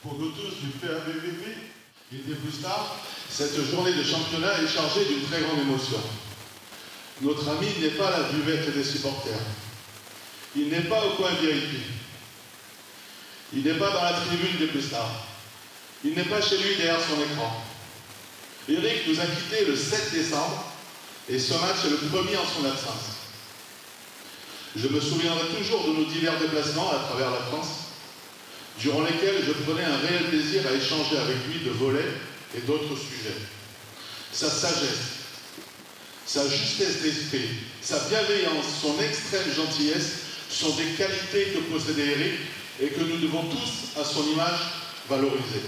Pour nous tous du PAVVP, il était plus tard, cette journée de championnat est chargée d'une très grande émotion. Notre ami n'est pas à la buvette des supporters. Il n'est pas au coin VIP. Il n'est pas dans la tribune des plus stars. Il n'est pas chez lui derrière son écran. Eric nous a quittés le 7 décembre et ce match est le premier en son absence. Je me souviendrai toujours de nos divers déplacements à travers la France, durant lesquels je prenais un réel plaisir à échanger avec lui de volets et d'autres sujets. Sa sagesse, sa justesse d'esprit, sa bienveillance, son extrême gentillesse sont des qualités que possédait Eric et que nous devons tous, à son image, valoriser.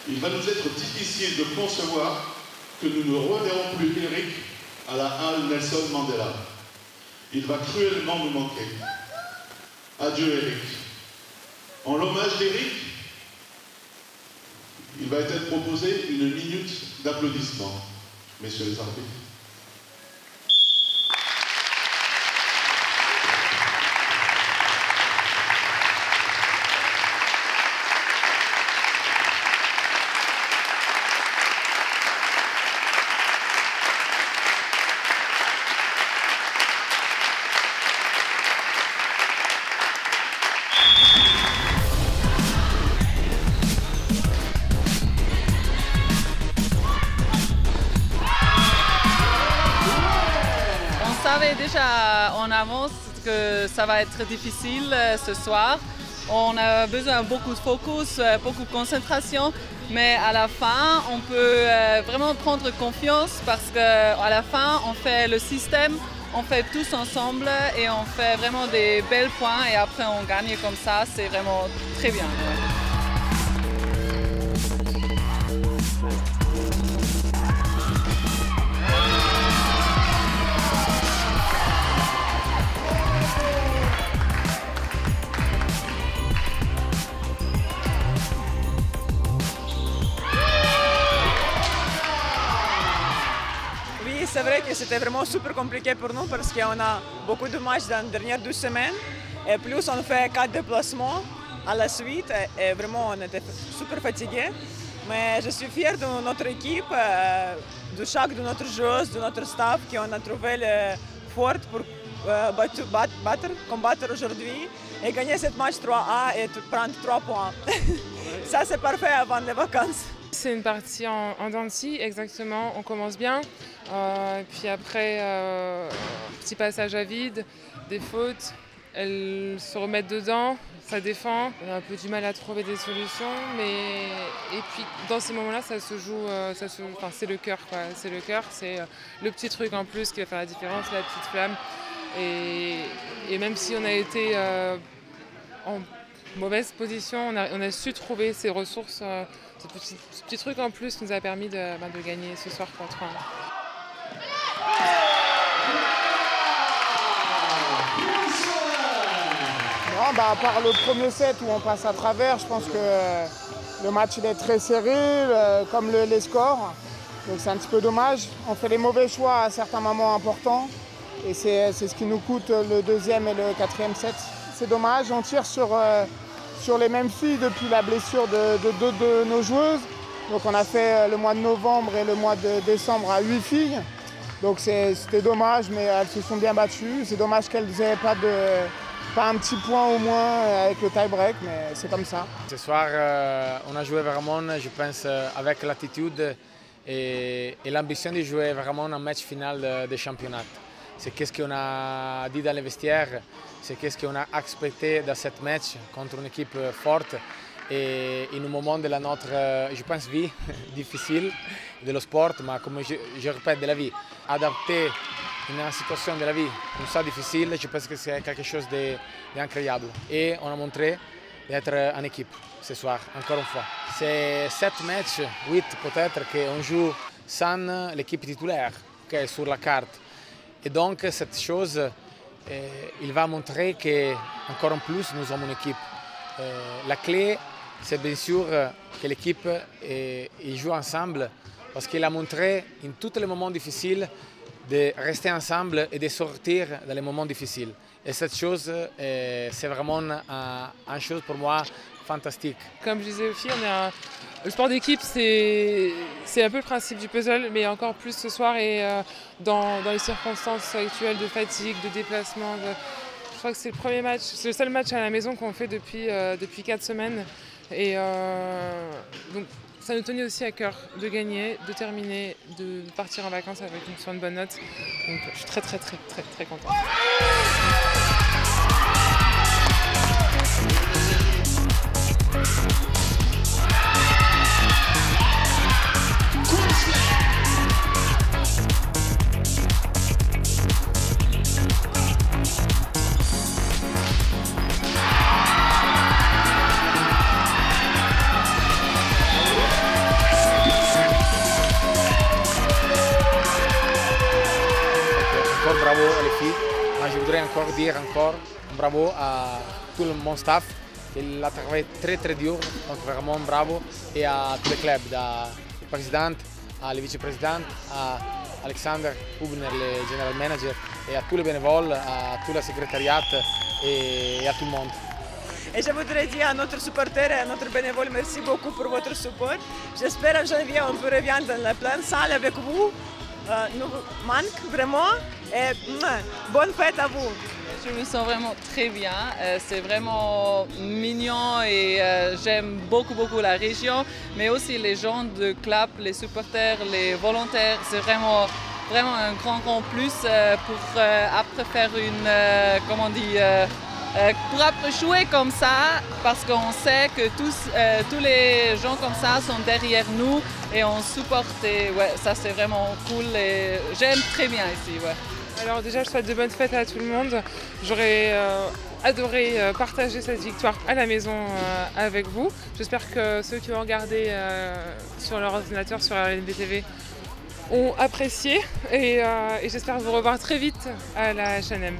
Il va nous être difficile de concevoir que nous ne reverrons plus Eric à la halle Nelson Mandela. Il va cruellement nous manquer. Adieu Eric. En l'hommage d'Eric, il va être proposé une minute d'applaudissements. Messieurs les arbitres. On savait déjà en avance que ça va être difficile ce soir. On a besoin de beaucoup de focus, beaucoup de concentration, mais à la fin, on peut vraiment prendre confiance parce qu'à la fin, on fait le système, on fait tous ensemble et on fait vraiment des belles points et après on gagne comme ça, c'est vraiment très bien. C'est vrai que c'était vraiment super compliqué pour nous parce qu'on a beaucoup de matchs dans les dernières 2 semaines et plus on fait 4 déplacements à la suite et vraiment on était super fatigués. Mais je suis fière de notre équipe, de chaque de notre joueuse, de notre staff qui on a trouvé forte pour combattre aujourd'hui et gagner cette match 3A et prendre 3 points. Ça c'est parfait avant les vacances. C'est une partie en dents de scie, exactement, on commence bien, puis après, petit passage à vide, des fautes, elles se remettent dedans, ça défend, on a un peu du mal à trouver des solutions, et puis dans ces moments-là, ça se joue, enfin, c'est le cœur, quoi. C'est le cœur, c'est le petit truc en plus qui va faire la différence, la petite flamme, et même si on a été en mauvaise position, on a su trouver ces ressources. Ce petit truc en plus nous a permis de gagner ce soir 4-1. À part le premier set où on passe à travers, je pense que le match il est très serré, comme les scores. Donc c'est un petit peu dommage. On fait les mauvais choix à certains moments importants. Et c'est ce qui nous coûte le deuxième et le quatrième set. C'est dommage, on tire sur les mêmes filles depuis la blessure de deux de nos joueuses. Donc on a fait le mois de novembre et le mois de décembre à 8 filles. Donc c'était dommage, mais elles se sont bien battues. C'est dommage qu'elles n'aient pas un petit point au moins avec le tie-break, mais c'est comme ça. Ce soir, on a joué vraiment, je pense, avec l'attitude et l'ambition de jouer vraiment un match final de championnat. C'est qu'est-ce qu'on a dit dans les vestiaires, c'est qu'est-ce qu'on a expecté dans ce match contre une équipe forte et en un moment de notre, je pense, vie difficile de le sport, mais comme je répète, de la vie. Adapter une situation de la vie comme ça difficile, je pense que c'est quelque chose d'incroyable. Et on a montré d'être en équipe ce soir, encore une fois. C'est 7 matchs, 8 peut-être, qu'on joue sans l'équipe titulaire qui est sur la carte. Et donc cette chose, il va montrer qu'encore en plus nous sommes une équipe. La clé, c'est bien sûr que l'équipe joue ensemble parce qu'il a montré en tous les moments difficiles de rester ensemble et de sortir dans les moments difficiles. Et cette chose, c'est vraiment une chose pour moi fantastique. Comme je disais aux filles, le sport d'équipe, c'est un peu le principe du puzzle, mais encore plus ce soir et dans les circonstances actuelles de fatigue, de déplacement. Je crois que c'est le premier match, c'est le seul match à la maison qu'on fait depuis 4 semaines. Et donc ça nous tenait aussi à cœur de gagner, de terminer, de partir en vacances avec sur une bonne note. Donc je suis très contente. Encore bravo les filles, mais je voudrais encore dire bravo à tout le mon staff. Il a travaillé très dur, donc vraiment bravo, et à tous les clubs, du président à la vice-présidente, à Alexander Hubner, le general manager, et à tous les bénévoles, à tout le secrétariat et à tout le monde. Et je voudrais dire à notre supporter et à notre bénévole, merci beaucoup pour votre support. J'espère en janvier on peut revenir dans la pleine salle avec vous. Nous manque vraiment et bonne fête à vous. Je me sens vraiment très bien, c'est vraiment mignon et j'aime beaucoup la région, mais aussi les gens de club, les supporters, les volontaires, c'est vraiment un grand plus pour après faire une, pour après jouer comme ça, parce qu'on sait que tous les gens comme ça sont derrière nous et on supporte, et ouais, ça c'est vraiment cool et j'aime très bien ici. Ouais. Alors déjà, je souhaite de bonnes fêtes à tout le monde. J'aurais adoré partager cette victoire à la maison avec vous. J'espère que ceux qui ont regardé sur leur ordinateur, sur la LNB-TV, ont apprécié et j'espère vous revoir très vite à la H&M.